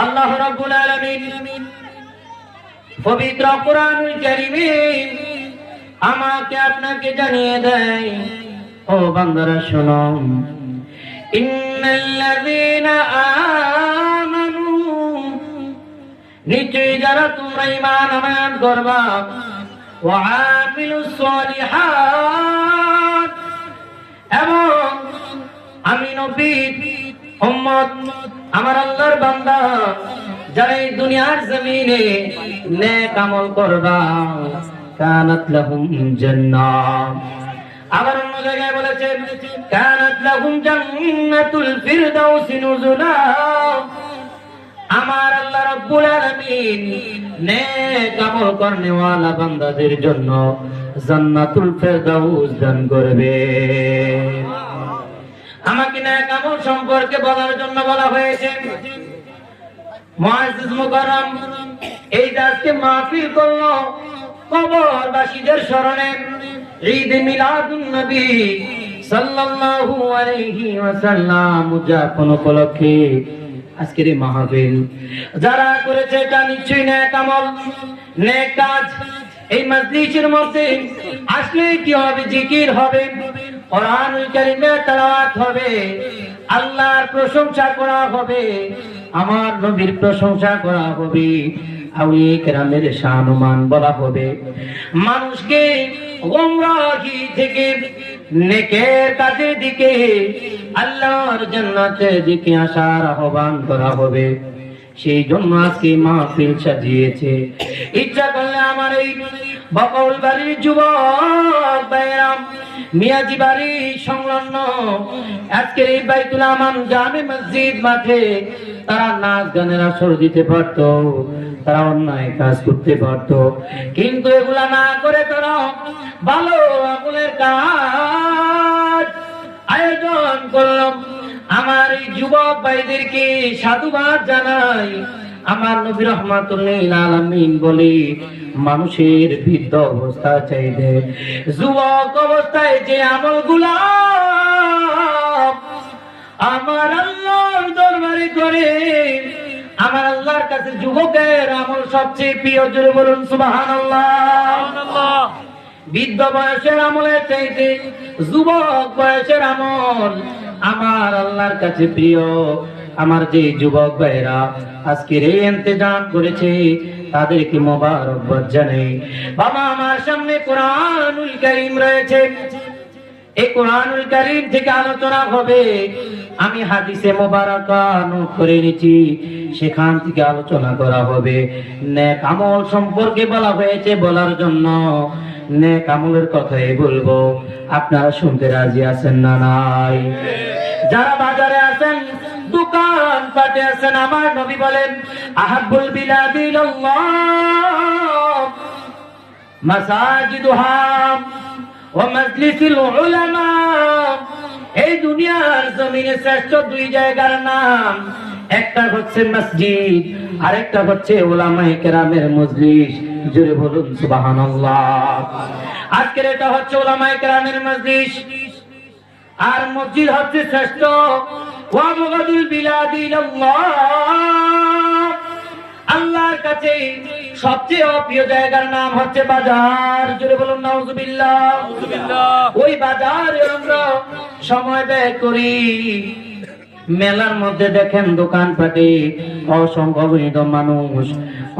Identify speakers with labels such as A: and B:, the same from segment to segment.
A: আল্লাহ রাব্বুল আলামিন পবিত্র কোরআনুল কারীমে আমাকে আপনাকে জানিয়ে দেয়, ও বান্দারা শোনো, ইন্নাল্লাযীনা আমানু, নিশ্চয়ই যারা তোমরা ঈমান আনয়ন করবা, ওয়া আমিলুস সালিহাত, এবং আমি নবীর উম্মত, আমার আল্লাহর বান্দা যারা এই দুনিয়ার জমিনে নেক আমল করবা, কানাত লাহুম জান্নাহ। আবার অন্য জায়গায় বলেছে কানাত লাহুম জান্নাতুল ফিরদাউসি নুজুলা। আমার আল্লাহ রাব্বুল আলামিন নেক আমল করনেওয়ালা বান্দাদের জন্য জান্নাতুল ফিরদাউস দান করবে। আমাকে নেক আমল সম্পর্কে বলার জন্য বলা হয়েছে। মুআজ্জিজ মুকাররম এই আজকে মাহফিল করলো কবরবাসীদের স্মরণে, ঈদ মিলাদুন নবী সাল্লাল্লাহু আলাইহি ওয়াসাল্লাম উদযাপন উপলক্ষে আজকের এই মাহফিল যারা করেছে এটা নিশ্চয়ই নেক আমল, নেক কাজ। এই মজলিসের মধ্যে আসলে কি হবে? জিকির হবে, কোরআনুল কারীমের তেলাওয়াত হবে, আল্লাহর প্রশংসা করা হবে, আমার নবীর প্রশংসা করা হবে, আউলিয়া কেরামের শান-মান বলা হবে, মানুষকে গোমরাহি থেকে নেকের কাজের দিকে, আল্লাহর জান্নাতের দিকে আসার আহ্বান করা হবে। সেই জন্য আজকে মাহফিল সাজিয়েছে। ইচ্ছা করলে আমার এই বকৌল বাড়ির যুবক ভাইরা, মিয়াজি বাড়ি সংলগ্ন আজকের এই বাইতুল আমান জামে মসজিদ মাঠে তারা নাচ গানের আসর দিতে পারত, তারা অন্যায় কাজ করতে পারত, কিন্তু এগুলা না করে তারা ভালো আমলের কাজ আয়োজন করলাম। আমার এই যুবক ভাইদেরকে সাধুবাদ জানাই। আমার নবী রাহমাতুল লিল আলামিন বলে, মানুষের বৃদ্ধ অবস্থা চাইতে যুবক অবস্থায় যে আমলগুলা আমার আল্লাহর দরবারে করে, আমার আল্লাহর কাছে যুবকের আমল সবচেয়ে প্রিয়। জোরে বলুন সুবহানাল্লাহ। বৃদ্ধ বয়সের আমলের চাইতে যুবক বয়সের আমল আমার আল্লাহর কাছে প্রিয়। আমার যে যুবক ভাইরা আজকের এই ইন্তজাম করেছে তাদেরকে মোবারকবাদ জানাই। বাবা, আমার সামনে কোরআনুল কারীম রয়েছে, এই কোরআনুল কারীম থেকে আলোচনা হবে। আমি হাদিসে মোবারকা নোট করে নিয়েছি, সেখান থেকে আলোচনা করা হবে। নেক আমল সম্পর্কে বলা হয়েছে, বলার জন্য নেক আমলের কথাই বলবো। আপনারা শুনতে রাজি আছেন না নাই? যারা বাজারে আছেন, দোকান পাটে আছেন, আমার নবী বলেন আহাব্বুল বিলাদি ইলাল্লাহ মাসাজিদুহা ওয়া মাজলিসুল উলামা। এই দুনিয়ার জমিনে শ্রেষ্ঠ দুই জায়গার নাম, একটা হচ্ছে মসজিদ, আরেকটা হচ্ছে উলামায়ে কেরামের মজলিস। জোরে বলুন সুবহানাল্লাহ। আজকের এটা হচ্ছে উলামায়ে কেরামের মজলিস, আর মসজিদ হচ্ছে শ্রেষ্ঠ। ওয়া মুগাদুল বিলাদি ইলাল্লাহ, আল্লাহর কাছে সবচেয়ে অপ্রিয় জায়গার নাম হচ্ছে বাজার। জোরে বলুন নাউজুবিল্লাহ। ওই বাজারে আমরা সময় ব্যয় করি। মেলার মধ্যে দেখেন দোকানপাটে অসংখ্য মানুষ,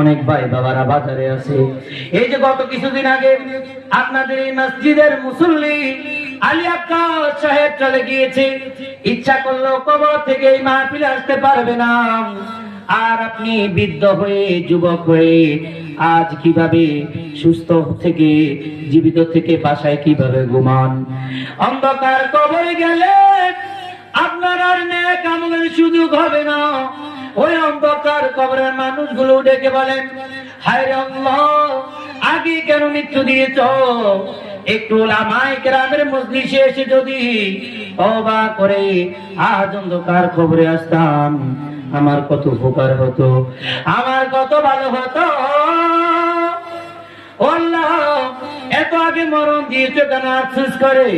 A: অনেক ভাই বাবারা বাজারে আছে। এই যে গত কিছুদিন আগে আপনাদের এই মসজিদের মুসল্লি আলী আক্কাস সাহেব চলে গিয়েছে, ইচ্ছা করলেও কবর থেকে এই মাহফিলে আসতে পারবে না। আর আপনি বৃদ্ধ হয়ে, যুবক হয়ে আজ কিভাবে সুস্থ থেকে, জীবিত থেকে বাসায় কিভাবে ঘুমান? অন্ধকার কবরে গেলে আপনার আর নেক আমলের সুযোগ হবে না। ওই অন্ধকার কবরের মানুষগুলো ডেকে বলেন, হায় রে আল্লাহ, আগে কেন মৃত্যু দিয়েছ? একটু উলামায়ে কেরামের মজলিসে এসে যদি তওবা করে আজ অন্ধকার কবরে আসতাম, আমার কত উপকার হতো, আমার কত ভালো হতো। আল্লাহ, এত আগে মরণ দিয়েছে কেন আফসোস করে?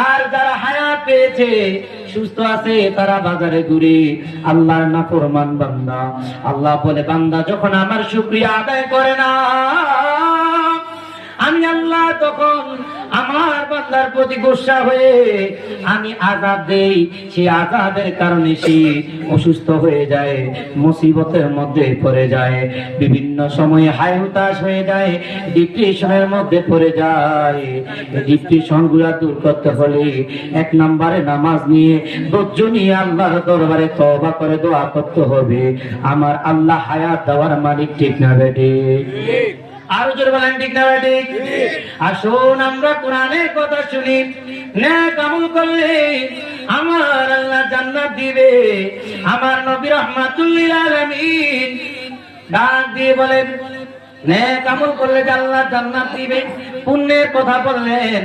A: আর যারা হায়াত পেয়েছে সুস্থ আছে তারা বাজারে ঘুরে, আল্লাহর নাফরমান বান্দা। আল্লাহ বলে বান্দা যখন আমার শুকরিয়া আদায় করে না, আমি আল্লাহ তখন আমার বান্দার প্রতি গোসা হয়ে আমি আযাব দেই। সেই আযাবের কারণে সে অসুস্থ হয়ে যায়, মুসিবতের মধ্যে পড়ে যায়, বিভিন্ন সময়ে হায় হতাশ হয়ে যায়, ডিপ্রেশনের মধ্যে পড়ে যায়। ডিপ্রেশন গুলা দূর করতে হলে 1 নম্বরে নামাজ নিয়ে ধৈর্য নিয়ে আল্লাহর দরবারে তওবা করে দোয়া করতে হবে। আমার আল্লাহ হায়াত দেওয়ার মালিক, ঠিক না বেটে? আরো জোরে বলেন ঠিক না ঠিক? আসুন আমরা কোরআনের কথা শুনি। নেক আমল করলে আমার আল্লাহ জান্নাত দিবে। আমার নবী রাহমাতুল লিল আলামিন ডাক দিয়ে বলেন, নেক আমল করলে আল্লাহ জান্নাত দিবে। পুণ্যের কথা বললেন,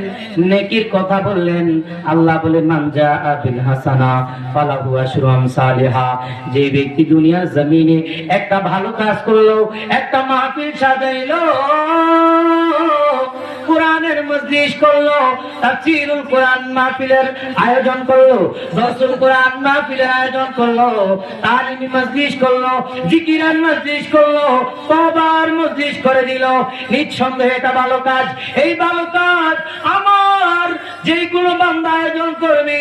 A: নেকির কথা বললেন। আল্লাহ বলে মান জাআ বিল হাসানা ফালাহু আশরু আমসালিহা। যে ব্যক্তি দুনিয়ার জমিনে একটা ভালো কাজ করলো, একটা মাহফিল সাজাইলো, কোরআনের মজলিস করলো, তাফসীরুল কোরআন মাহফিলের আয়োজন করলো, দরসুল কোরআন মাহফিলের আয়োজন করলো, তালিমি মজলিস করলো, জিকিরের মজলিস করলো, তওবার মজলিস করে দিল, নিঃসন্দেহে এটা ভালো কাজ। এই ভালো কাজ আমার যেগুলো বান্দা আয়োজন করবে,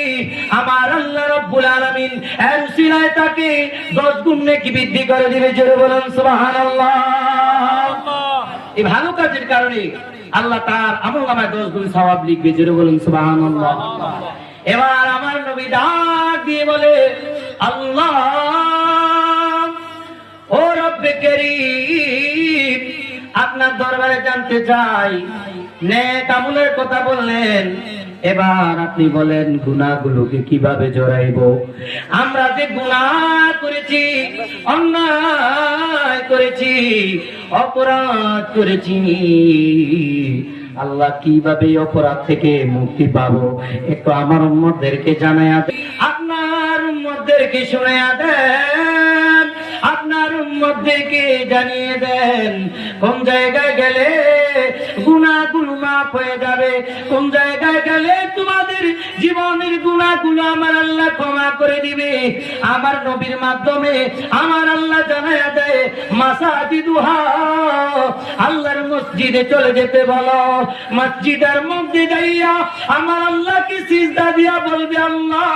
A: আমার আল্লাহ রাব্বুল আলামিন এর উসিলায় তাকে 10 গুণ নেকি বৃদ্ধি করে দিবে। জোরে বলুন সুবহানাল্লাহ। এই ভালো কাজের কারণে আল্লাহ তার আমলনামায় 10 গুণ সওয়াব লিখবে। জোরে বলুন সুবহানাল্লাহ। এবার আমার নবী ডাক দিয়ে বলে, আল্লাহ ও রব্বে কারীম, আপনার দরবারে জানতে চাই। নেক আমলের কথা বললেন, এবার আপনি বলেন গুনাহগুলোকে কিভাবে জড়াইবো। আমরা যে গুনাহ করেছি, অন্যায় করেছি, অপরাধ করেছি, আল্লাহ কিভাবে অপরাধ থেকে মুক্তি পাবো একটু আমার উম্মতদেরকে জানায়া দেন, আপনার উম্মতদেরকে শোনায়া দেন, আপনার উম্মতদেরকে জানিয়ে দেন কোন জায়গায় গেলে গুনাহগুলো মাফ হয়ে যাবে, কোন জায়গায় গেলে তোমাদের জীবনের গুনাহগুলো আমার আল্লাহ ক্ষমা করে দিবে। আমার নবীর মাধ্যমে আমার আল্লাহ জানায়া দেয়, মাসাজিদুহা, আল্লাহর মসজিদে চলে যেতে বলো। মসজিদের মধ্যে যাইয়া আমার আল্লাহকে সিজদা দিয়া বলবে, আল্লাহ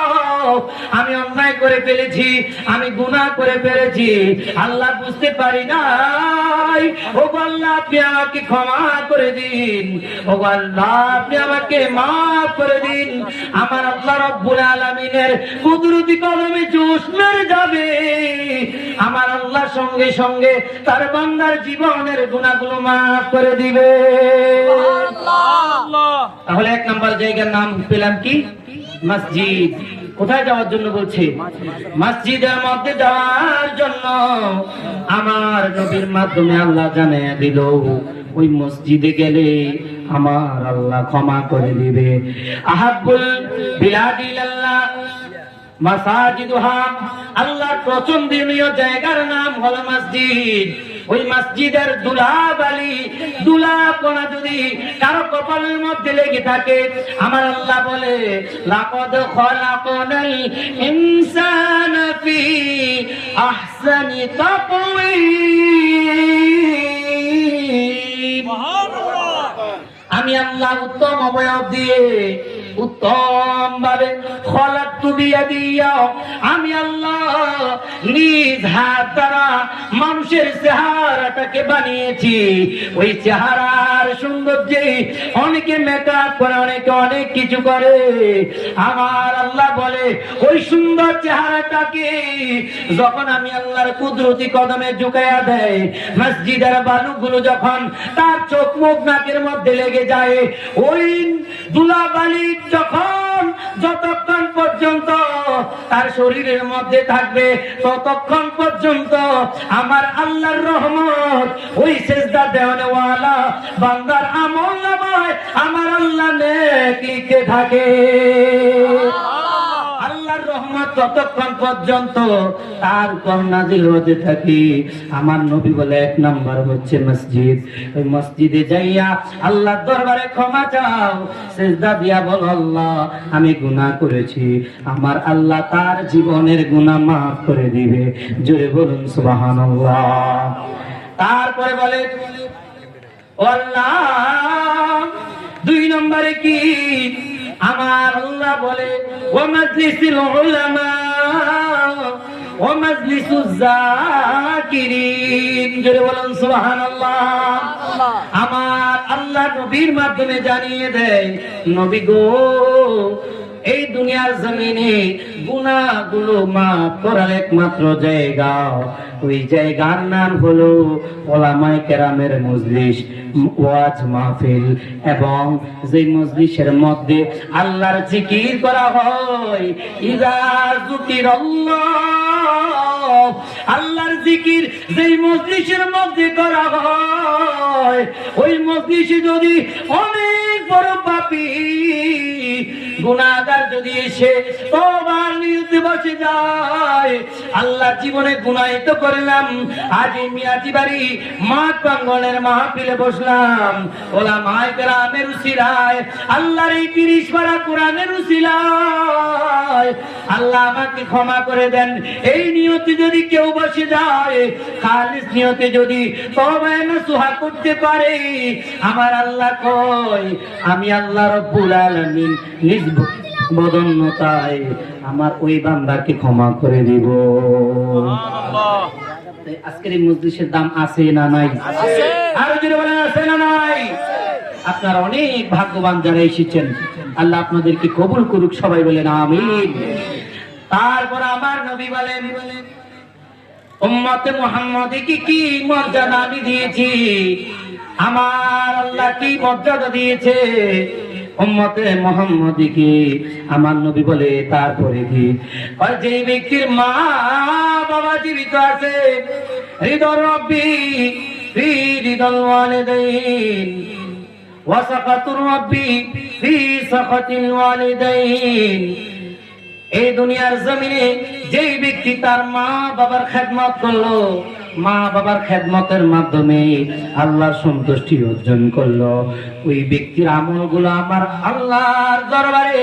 A: আমি অন্যায় করে ফেলেছি, আমি গুনাহ করে ফেলেছি, আল্লাহ বুঝতে পারি নাই, ও আল্লাহ আপনি আমাকে ক্ষমা করে দিন, ও আল্লাহ আপনি আমাকে মাফ করে দিন। আমার আল্লাহ রাব্বুল আলামিনের কুদরতি কদমে জোশ মেরে যাবে, আমার আল্লাহ সঙ্গে সঙ্গে তার বান্দার জীবনের গুনাহগুলো মাফ করে দিবে। তাহলে 1 নম্বর জায়গার নাম পেলাম কি? মসজিদ। কোথায় যাওয়ার জন্য বলছে? মসজিদের মধ্যে যাওয়ার জন্য। আমার নবীর মাধ্যমে আল্লাহ জানিয়ে দিল, ওই মসজিদে গেলে আমার আল্লাহ ক্ষমা করে দিবে। আহাব্বুল বিলাদি ইলাল্লাহ মাসাজিদুহা, আল্লাহর পছন্দনীয় জায়গার নাম হলো মসজিদ। ওই মসজিদের দুলাবালি, দুলাকণা যদি কারো কপালের মধ্যে লেগে থাকে, আমার আল্লাহ বলে, লাকাদ খলাকনাল ইনসানা ফি আহসানি তাকওয়িম। আমি আল্লাহ উত্তম অবয়ব দিয়ে, উত্তম ভাবে খলাকতু বিয়াদিয়া, আমি আল্লাহ নিজ হাত দ্বারা মানুষের চেহারাটাকে বানিয়েছি। ওই চেহারার সৌন্দর্যে অনেকে মেকআপ করে, অনেকে অনেক কিছু করে। আমার আল্লাহ বলে, ওই সুন্দর চেহারাটাকে যখন আমি আল্লাহর কুদরতি কদমে ঝুঁকাইয়া দেয়, মসজিদের বালুগুলো যখন তার চোখ মুখ নাকের মধ্যে লেগে যায়, ওই ধুলাবালি যখন যতক্ষণ পর্যন্ত তার শরীরের মধ্যে থাকবে, ততক্ষণ পর্যন্ত আমার আল্লাহর রহমত ওই সিজদা দেওয়ানেওয়ালা বান্দার আমলনামায় আমার আল্লাহ নেক লিখে থাকে। আল্লাহর রহমত ততক্ষণ পর্যন্ত তার উপর নাযিল হতে থাকে। আমার নবী বলে 1 নাম্বার হচ্ছে মসজিদ। ওই মসজিদে যাইয়া আল্লাহর দরবারে ক্ষমা চাও, সিজদা দিয়া বল, আল্লাহ আমি গুনাহ করেছি, আমার আল্লাহ তার জীবনের গুনাহ মাফ করে দিবে। জোরে বলুন সুবহানাল্লাহ। তারপরে বলে আল্লাহ 2 নম্বরে কি? আমার আল্লাহ বলে ওয়া মাজলিসুল উলামা ওয়া মাজলিসুজ যাকিরিন। জোরে বলুন সুবহানাল্লাহ। আমার আল্লাহ নবীর মাধ্যমে জানিয়ে দেয়, নবী গো, এই দুনিয়ার জমিনে গুনাহগুলো মাফ করার একমাত্র জায়গা, ওই জায়গার নাম হলো উলামায়ে কেরামের মজলিস, ওয়াজ মাহফিল। এবং যে মজলিসের মধ্যে আল্লাহর জিকির করা হয়, ইযা যুকিরাল্লাহ, আল্লাহর জিকির যেই মজলিসের মধ্যে করা হয়, ওই মজলিসে যদি অনেক বড় পাপী গুনাহগার যদি এসে তওবার নিয়তে বসে যায়, আল্লাহ জীবনে গুনাহ তো করলাম, আজ মিয়াজি বাড়ি মাঠ প্রাঙ্গণের মাহফিলে বসলাম, উলামায়ে কেরামের উসিলায়, আল্লাহর এই 30 পারা কোরআনের উসিলায় আল্লাহ আমাকে ক্ষমা করে দেন, এই নিয়তে যদি কেউ বসে যায়, খালিস নিয়তে যদি তওবা নসুহা করতে পারে, আমার আল্লাহ কয় আমি আল্লাহ রব্বুল আলামিন নিজ বদন্যতায় আমার ওই বান্দাকে ক্ষমা করে দিব। আজকের এই মজলিসের দাম আছে না নাই? আরো জোরে বলেন আছে না নাই? আপনারা অনেক ভাগ্যবান যারা এসেছেন, আল্লাহ আপনাদেরকে কবুল করুক, সবাই বলেন আমিন। তারপর আমার নবী বলেন, উম্মতে মুহাম্মাদীকে কি মর্যাদা আমি দিয়েছি, আমার আল্লাহ কি মর্যাদা দিয়েছে উম্মতে মুহাম্মাদীকে। আমার নবী বলে তারপরে কি? আর যে ব্যক্তির মা বাবা জীবিত আছে, হৃদয় রব্বি ফি হৃদল ওয়ালিদাইন ওয়া সাকাতুর রব্বি ফি সাকাতিল ওয়ালিদাইন। এই দুনিয়ার জমিনে যেই ব্যক্তি তার মা বাবার খেদমত করলো, মা বাবার খেদমতের মাধ্যমে আল্লাহর সন্তুষ্টি অর্জন করলো, ওই ব্যক্তির আমলগুলো আমার আল্লাহর দরবারে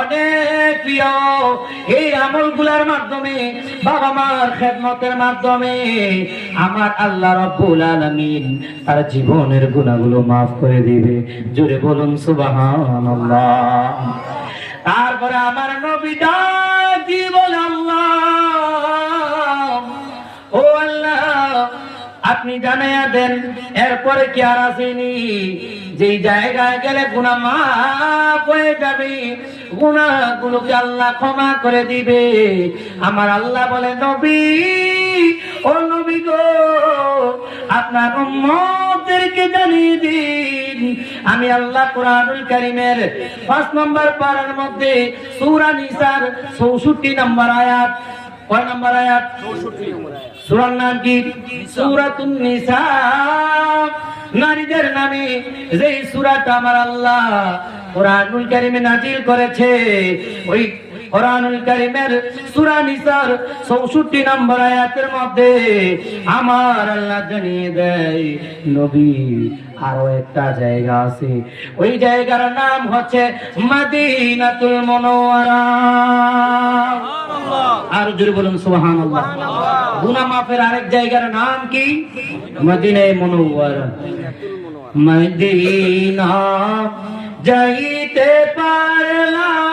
A: অনেক প্রিয়। এই আমলগুলোর মাধ্যমে, বাবা মার খেদমতের মাধ্যমে আমার আল্লাহ রব্বুল আলামিন তার জীবনের গুনাহগুলো মাফ করে দিবে। জোরে বলুন সুবহানাল্লাহ। তারপরে আমার নবী ডাক দিয়ে বলে, আল্লাহ ও আল্লাহ আপনি জানাইয়া দেন এরপরে কি আর আসেনি, যেই জায়গায় গেলে গুনাহ মাফ হয়ে যাবে, গুনাহগুলোকে আল্লাহ ক্ষমা করে দিবে। আমার আল্লাহ বলে, নবী ও নবী গো, আপনার উম্মতদেরকে জানিয়ে দিন, আমি আল্লাহ কোরআনুল কারীমের 5 নম্বর পারার মধ্যে সূরা নিসার 64 নম্বর আয়াত, কয় নম্বর আয়াত? 64 নম্বর আয়াত। সূরার নাম কি? সূরাতুন নিসা। নারীদের নামে যেই সূরাটা আমার আল্লাহ কোরআনুল কারীমে নাযিল করেছে, ওই কোরআনুল কারীমের সূরা নিসার 64 নম্বর আয়াতের মধ্যে আমার আল্লাহ জানিয়ে দেয়, নবী আরো একটা জায়গা আছে, ওই জায়গার নাম হচ্ছে মদিনাতুল মুনাওয়ারা। আর জোরে বলুন সুবহানাল্লাহ। গুনাহ মাফের আরেক জায়গার নাম কি? মদিনায়ে মুনাওয়ারা। মদিনা যাইতে পারলাম